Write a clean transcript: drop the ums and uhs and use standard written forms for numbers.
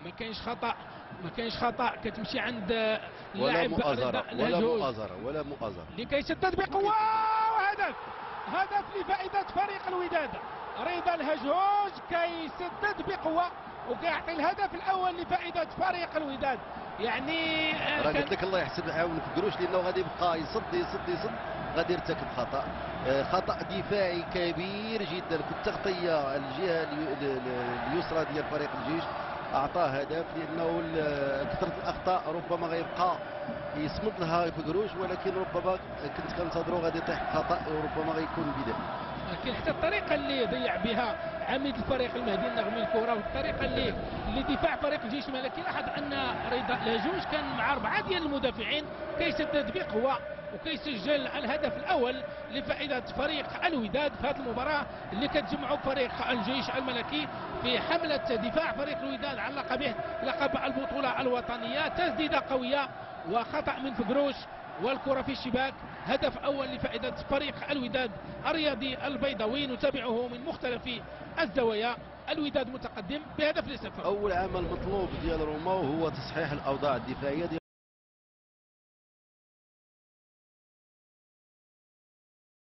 ما كاينش خطا كتمشي عند ولا اللاعب مؤازرة الهجوج ولا مؤازرة لكي يسدد بقوه، وهدف لفائده فريق الوداد. رضا الهجوج كيسدد بقوه وكيعطي الهدف الاول لفائده فريق الوداد. يعني راه قلت لك الله يحسن عاون فكروش، لانه غادي يبقى يصد غادي يرتكب خطا دفاعي كبير جدا في التغطيه الجهه اليسرى ديال فريق الجيش. اعطاه هدف لانه كثره الاخطاء ربما غيبقى يصمد لها فكروش، ولكن ربما كنت كنتظروا غادي يطيح خطا وربما غيكون بداء. لكن حتى الطريقه اللي ضيع بها عميد الفريق المهدي النغمي الكره، والطريقه اللي دفاع فريق الجيش الملكي، لاحظ ان رضا الهجوج كان مع 4 ديال المدافعين كيسدد بقوه وكيسجل الهدف الاول لفائده فريق الوداد في هذه المباراه اللي كتجمعوا فريق الجيش الملكي في حمله دفاع فريق الوداد على لقب البطوله الوطنيه. تسديده قويه وخطا من فكروش والكره في الشباك. هدف اول لفائده فريق الوداد الرياضي البيضاوي. نتابعه من مختلف الزوايا. الوداد متقدم بهدف ل0. اول عمل مطلوب ديال روما هو تصحيح الاوضاع الدفاعيه